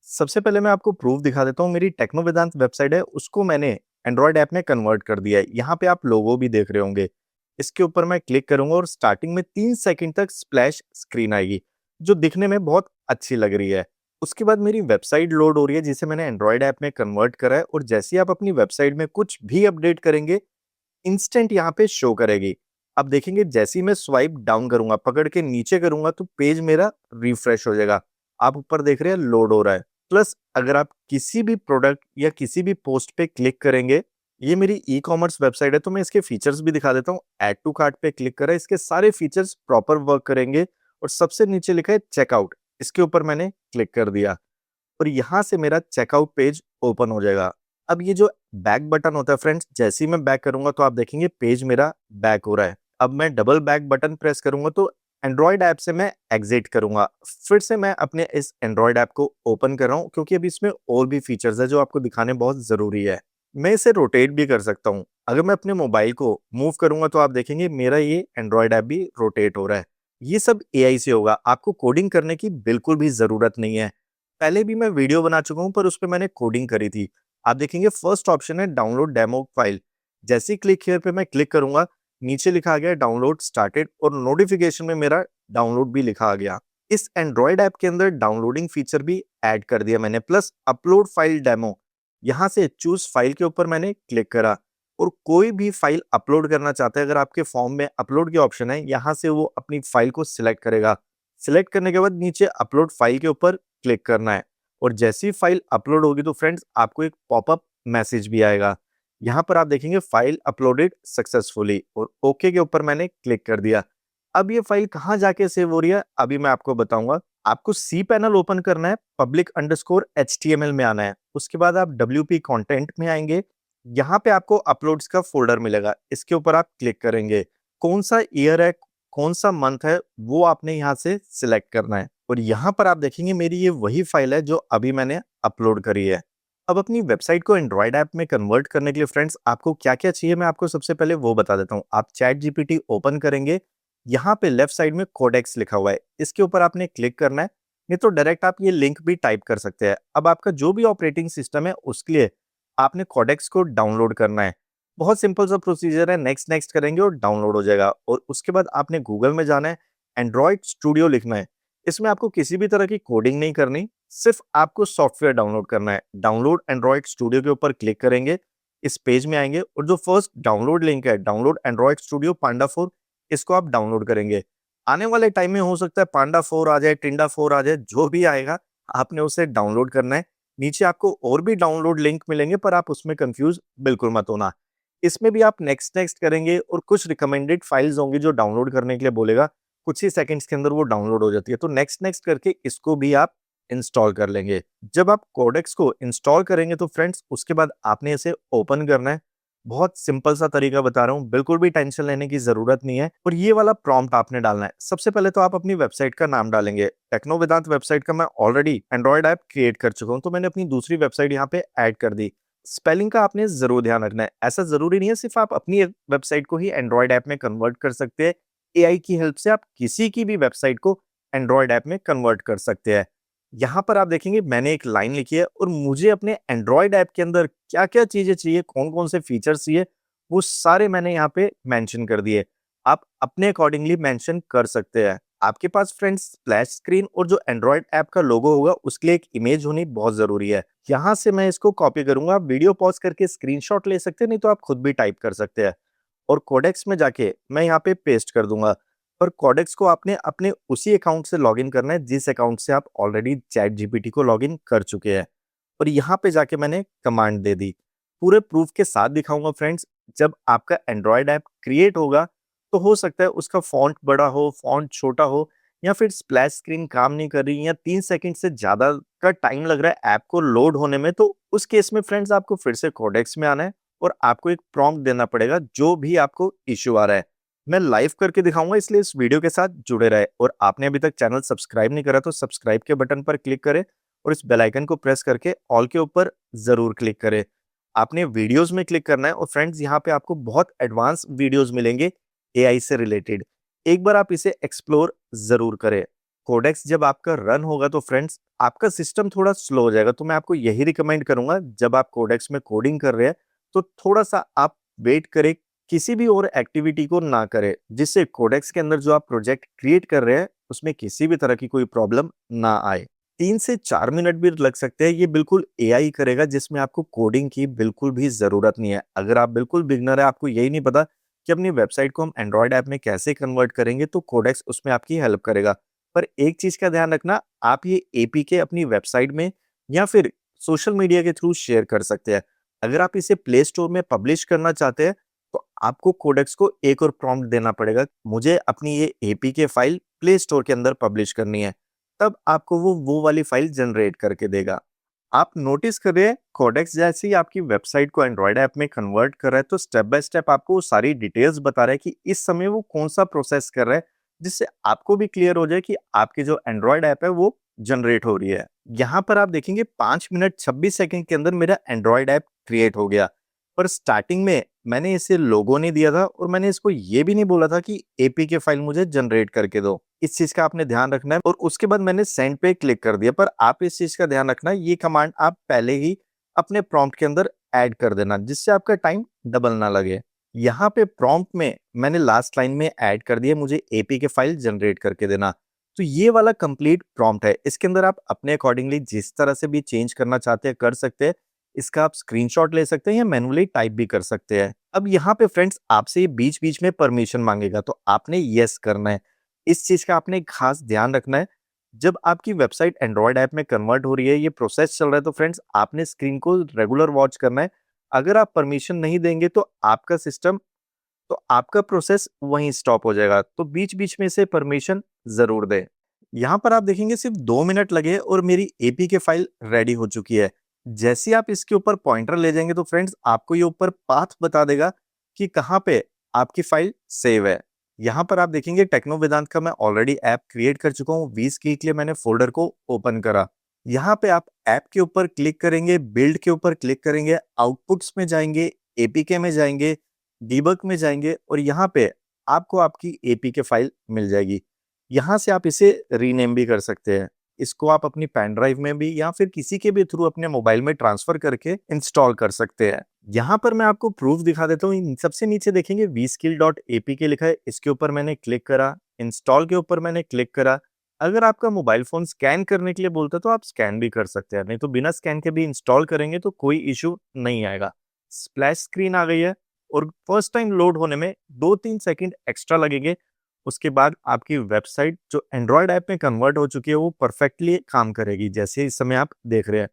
सबसे पहले मैं आपको प्रूफ दिखा देता हूँ। मेरी टेक्नो वेदांत वेबसाइट है, उसको मैंने एंड्रॉयड ऐप में कन्वर्ट कर दिया है। यहाँ पे आप लोगो भी देख रहे होंगे। इसके ऊपर मैं क्लिक करूंगा और स्टार्टिंग में 3 सेकंड तक स्प्लैश स्क्रीन आएगी, जो दिखने में बहुत अच्छी लग रही है। उसके बाद मेरी वेबसाइट लोड हो रही है, जिसे मैंने एंड्रॉयड ऐप में कन्वर्ट करा है, और जैसे ही आप अपनी वेबसाइट में कुछ भी अपडेट करेंगे, इंस्टेंट यहाँ पे शो करेगी। आप देखेंगे जैसे ही मैं स्वाइप डाउन करूंगा, पकड़ के नीचे करूंगा, तो पेज मेरा रिफ्रेश हो जाएगा। आप ऊपर देख रहे हैं लोड हो रहा है। प्लस अगर आप किसी भी प्रोडक्ट या किसी भी पोस्ट पे क्लिक करेंगे, ये मेरी ई कॉमर्स वेबसाइट है तो मैं इसके फीचर्स भी दिखा देता हूँ। ऐड टू कार्ट पे क्लिक करा, इसके सारे फीचर्स प्रॉपर वर्क करेंगे। और सबसे नीचे लिखा है चेकआउट, इसके ऊपर मैंने क्लिक कर दिया और यहाँ से मेरा चेकआउट पेज ओपन हो जाएगा। अब ये जो बैक बटन होता है फ्रेंड्स, जैसे ही मैं बैक करूंगा तो आप देखेंगे पेज मेरा बैक हो रहा है। अब मैं डबल बैक बटन प्रेस करूंगा तो एंड्रॉयड ऐप से मैं एग्जिट करूंगा। फिर से मैं अपने इस एंड्रॉयड ऐप को ओपन कर रहा हूँ, क्योंकि अभी इसमें और भी फीचर्स है जो आपको दिखाने बहुत जरूरी है। मैं इसे रोटेट भी कर सकता हूँ। अगर मैं अपने मोबाइल को मूव करूंगा तो आप देखेंगे मेरा ये एंड्रॉयड ऐप भी रोटेट हो रहा है। ये सब एआई से होगा, आपको कोडिंग करने की बिल्कुल भी जरूरत नहीं है। पहले भी मैं वीडियो बना चुका हूं, पर उस पे मैंने कोडिंग करी थी। आप देखेंगे फर्स्ट ऑप्शन है डाउनलोड डेमो फाइल। जैसे ही क्लिक हियर पे मैं क्लिक करूंगा, नीचे लिखा आ गया डाउनलोड स्टार्टेड, और नोटिफिकेशन में मेरा डाउनलोड भी लिखा आ गया। इस एंड्रॉयड ऐप के अंदर डाउनलोडिंग फीचर भी ऐड कर दिया मैंने, प्लस अपलोड फाइल डेमो। यहाँ से चूज फाइल के ऊपर मैंने क्लिक करा, और कोई भी फाइल अपलोड करना चाहते हैं, अगर आपके फॉर्म में अपलोड की ऑप्शन है, यहाँ से वो अपनी फाइल को सिलेक्ट करेगा। सिलेक्ट करने के बाद नीचे अपलोड फाइल के ऊपर क्लिक करना है, और जैसी फाइल अपलोड होगी तो फ्रेंड्स आपको एक पॉपअप मैसेज भी आएगा। यहाँ पर आप देखेंगे फाइल अपलोडेड सक्सेसफुली, और ओके के ऊपर मैंने क्लिक कर दिया। अब ये फाइल कहाँ जाके सेव हो रही है अभी मैं आपको बताऊंगा। आपको सी पैनल ओपन करना है, पब्लिक अंडरस्कोर HTML में आना है, उसके बाद आप WP कंटेंट में आएंगे। यहाँ पे आपको अपलोड्स का फोल्डर मिलेगा, इसके ऊपर आप क्लिक करेंगे। कौन सा ईयर है, कौन सा मंथ है, वो आपने यहाँ से सिलेक्ट करना है। और यहाँ पर आप देखेंगे मेरी ये वही फाइल है जो अभी मैंने अपलोड करी है। अब अपनी वेबसाइट को एंड्रॉयड ऐप में कन्वर्ट करने के लिए फ्रेंड्स आपको क्या क्या चाहिए, मैं आपको सबसे पहले वो बता देता हूँ। आप चैट GPT ओपन करेंगे, यहाँ पे लेफ्ट साइड में कोडेक्स लिखा हुआ है, इसके ऊपर आपने क्लिक करना है। नहीं तो डायरेक्ट आप ये लिंक भी टाइप कर सकते हैं। अब आपका जो भी ऑपरेटिंग सिस्टम है उसके लिए आपने कोडेक्स को डाउनलोड करना है। बहुत सिंपल सा प्रोसीजर है, नेक्स्ट नेक्स्ट करेंगे और डाउनलोड हो जाएगा। और उसके बाद आपने गूगल में जाना है, एंड्रॉयड स्टूडियो लिखना है। इसमें आपको किसी भी तरह की कोडिंग नहीं करनी, सिर्फ आपको सॉफ्टवेयर डाउनलोड करना है। डाउनलोड एंड्रॉयड स्टूडियो के ऊपर क्लिक करेंगे, इस पेज में आएंगे, और जो फर्स्ट डाउनलोड लिंक है डाउनलोड एंड्रॉयड स्टूडियो पांडा 4, इसको आप डाउनलोड करेंगे। आने वाले टाइम में हो सकता है पांडा 4 आ जाए, टिंडा 4 आ जाए, जो भी आएगा आपने उसे डाउनलोड करना है। नीचे आपको और भी डाउनलोड लिंक मिलेंगे, पर आप उसमें कंफ्यूज बिल्कुल मत होना। इसमें भी आप नेक्स्ट नेक्स्ट करेंगे और कुछ रिकमेंडेड फाइल्स होंगी जो डाउनलोड करने के लिए बोलेगा। कुछ ही सेकंड्स के अंदर वो डाउनलोड हो जाती है, तो नेक्स्ट नेक्स्ट करके इसको भी आप इंस्टॉल कर लेंगे। जब आप कोडेक्स को इंस्टॉल करेंगे तो फ्रेंड्स उसके बाद आपने इसे ओपन करना है। बहुत सिंपल सा तरीका बता रहा हूँ, बिल्कुल भी टेंशन लेने की जरूरत नहीं है। और ये वाला प्रॉम्प्ट आपने डालना है। सबसे पहले तो आप अपनी वेबसाइट का नाम डालेंगे। टेक्नो वेदांत वेबसाइट का मैं ऑलरेडी एंड्रॉयड ऐप क्रिएट कर चुका हूँ, तो मैंने अपनी दूसरी वेबसाइट यहाँ पे ऐड कर दी। स्पेलिंग का आपने जरूर ध्यान रखना है। ऐसा जरूरी नहीं है सिर्फ आप अपनी वेबसाइट को ही एंड्रॉयड ऐप में कन्वर्ट कर सकते हैं। एआई की हेल्प से आप किसी की भी वेबसाइट को एंड्रॉयड ऐप में कन्वर्ट कर सकते हैं। यहाँ पर आप देखेंगे मैंने एक लाइन लिखी है, और मुझे अपने एंड्रॉयड ऐप के अंदर क्या क्या चीजें चाहिए, कौन कौन से फीचर्स चाहिए, वो सारे मैंने यहाँ पे मेंशन कर दिए। आप अपने अकॉर्डिंगली मेंशन कर सकते हैं। आपके पास फ्रेंड्स स्प्लैश स्क्रीन और जो एंड्रॉयड ऐप का लोगो होगा उसके लिए एक इमेज होनी बहुत जरूरी है। यहाँ से मैं इसको कॉपी करूंगा। आप वीडियो पॉज करके स्क्रीनशॉट ले सकते हैं, नहीं तो आप खुद भी टाइप कर सकते हैं। और कोडेक्स में जाके मैं यहाँ पे पेस्ट कर दूंगा। पर कोडेक्स को आपने अपने उसी अकाउंट से लॉगिन करना है जिस अकाउंट से आप ऑलरेडी चैट जीपीटी को लॉगिन कर चुके हैं। और यहाँ पे जाके मैंने कमांड दे दी। पूरे प्रूफ के साथ दिखाऊंगा फ्रेंड्स। जब आपका एंड्रॉयड ऐप क्रिएट होगा तो हो सकता है उसका फॉन्ट बड़ा हो, फॉन्ट छोटा हो, या फिर स्प्लैश स्क्रीन काम नहीं कर रही, या 3 सेकंड से ज्यादा का टाइम लग रहा है ऐप को लोड होने में, तो उस केस में फ्रेंड्स आपको फिर से कोडेक्स में आना है और आपको एक प्रॉम्प्ट देना पड़ेगा जो भी आपको इश्यू आ रहा है। मैं लाइव करके दिखाऊंगा, इसलिए इस वीडियो के साथ जुड़े रहे। और आपने अभी तक चैनल सब्सक्राइब नहीं करा तो सब्सक्राइब के बटन पर क्लिक करें, और इस बेल आइकन को प्रेस करके ऑल के ऊपर जरूर क्लिक करें। आपने वीडियोस में क्लिक करना है, और फ्रेंड्स यहाँ पे आपको बहुत एडवांस वीडियोस मिलेंगे एआई से रिलेटेड। एक बार आप इसे एक्सप्लोर जरूर करें। कोडेक्स जब आपका रन होगा तो फ्रेंड्स आपका सिस्टम थोड़ा स्लो हो जाएगा। तो मैं आपको यही रिकमेंड करूंगा, जब आप कोडेक्स में कोडिंग कर रहे हैं तो थोड़ा सा आप वेट करें, किसी भी और एक्टिविटी को ना करें, जिससे कोडेक्स के अंदर जो आप प्रोजेक्ट क्रिएट कर रहे हैं उसमें किसी भी तरह की कोई प्रॉब्लम ना आए। 3 से 4 मिनट भी लग सकते हैं, ये बिल्कुल एआई करेगा, जिसमें आपको कोडिंग की बिल्कुल भी जरूरत नहीं है। अगर आप बिल्कुल बिगनर है, आपको यही नहीं पता कि अपनी वेबसाइट को हम एंड्रॉयड ऐप में कैसे कन्वर्ट करेंगे, तो कोडेक्स उसमें आपकी हेल्प करेगा। पर एक चीज का ध्यान रखना, आप ये एपीके अपनी वेबसाइट में या फिर सोशल मीडिया के थ्रू शेयर कर सकते हैं। अगर आप इसे प्ले स्टोर में पब्लिश करना चाहते हैं तो आपको कोडेक्स को एक और प्रॉम्प्ट देना पड़ेगा, मुझे अपनी ये एपीके फाइल प्ले स्टोर के अंदर पब्लिश करनी है। तब आपको वो वाली फाइल जनरेट करके देगा। आप नोटिस कर रहे हैं, कोडेक्स जैसे ही आपकी वेबसाइट को एंड्रॉयड ऐप में कन्वर्ट कर रहा है तो स्टेप बाय स्टेप आपको वो सारी डिटेल्स बता रहा है कि इस समय वो कौन सा प्रोसेस कर रहा है, जिससे आपको भी क्लियर हो जाए कि आपकी जो एंड्रॉयड ऐप है वो जनरेट हो रही है। यहाँ पर आप देखेंगे 5 मिनट 26 सेकंड के अंदर मेरा एंड्रॉयड ऐप क्रिएट हो गया। पर स्टार्टिंग में मैंने इसे लोगो नहीं दिया था और मैंने इसको ये भी नहीं बोला था कि एपीके फाइल मुझे जनरेट करके दो। इस चीज का आपने ध्यान रखना है। और उसके बाद मैंने सेंड पे क्लिक कर दिया। पर आप इस चीज का ध्यान रखना, ये कमांड आप पहले ही अपने प्रॉम्प्ट के अंदर ऐड कर देना, जिससे आपका टाइम डबल ना लगे। यहाँ पे प्रॉम्प्ट में मैंने लास्ट लाइन में ऐड कर दिया, मुझे एपीके फाइल जनरेट करके देना। तो ये वाला कंप्लीट प्रॉम्प्ट है। इसके अंदर आप अपने अकॉर्डिंगली जिस तरह से भी चेंज करना चाहते हैं कर सकते हैं। इसका आप स्क्रीनशॉट ले सकते हैं या मैन्युअली टाइप भी कर सकते हैं। अब यहाँ पे फ्रेंड्स आपसे ये बीच बीच में परमिशन मांगेगा, तो आपने यस करना है। इस चीज का आपने खास ध्यान रखना है। जब आपकी वेबसाइट एंड्रॉयड ऐप में कन्वर्ट हो रही है, ये प्रोसेस चल रहा है, तो फ्रेंड्स आपने स्क्रीन को रेगुलर वॉच करना है। अगर आप परमिशन नहीं देंगे तो आपका सिस्टम, तो आपका प्रोसेस वहीं स्टॉप हो जाएगा। तो बीच बीच में से परमिशन जरूर दें। यहाँ पर आप देखेंगे सिर्फ 2 मिनट लगे और मेरी एपीके फाइल रेडी हो चुकी है। जैसे ही आप इसके ऊपर पॉइंटर ले जाएंगे तो फ्रेंड्स आपको ये ऊपर पाथ बता देगा कि कहाँ पे आपकी फाइल सेव है। यहाँ पर आप देखेंगे टेक्नो वेदांत का मैं ऑलरेडी ऐप क्रिएट कर चुका हूँ। 20 के लिए मैंने फोल्डर को ओपन करा। यहाँ पे आप ऐप के ऊपर क्लिक करेंगे, बिल्ड के ऊपर क्लिक करेंगे, आउटपुट्स में जाएंगे, एपीके में जाएंगे, डीबग में जाएंगे और यहाँ पे आपको आपकी एपीके फाइल मिल जाएगी। यहाँ से आप इसे रीनेम भी कर सकते हैं। इसको आप अपनी पेन ड्राइव में भी या फिर किसी के भी थ्रू अपने मोबाइल में ट्रांसफर करके इंस्टॉल कर सकते हैं। यहाँ पर मैं आपको प्रूफ दिखा देता हूँ। सबसे नीचे देखेंगे vskill.apk लिखा है, इसके ऊपर मैंने क्लिक करा। इंस्टॉल के ऊपर मैंने क्लिक करा। अगर आपका मोबाइल फोन स्कैन करने के लिए बोलता है तो आप स्कैन भी कर सकते हैं, नहीं तो बिना स्कैन के भी इंस्टॉल करेंगे तो कोई इश्यू नहीं आएगा। स्प्लैश स्क्रीन आ गई है और फर्स्ट टाइम लोड होने में 2-3 सेकंड एक्स्ट्रा लगेंगे। उसके बाद आपकी वेबसाइट जो एंड्रॉयड ऐप में कन्वर्ट हो चुकी है वो परफेक्टली काम करेगी, जैसे इस समय आप देख रहे हैं।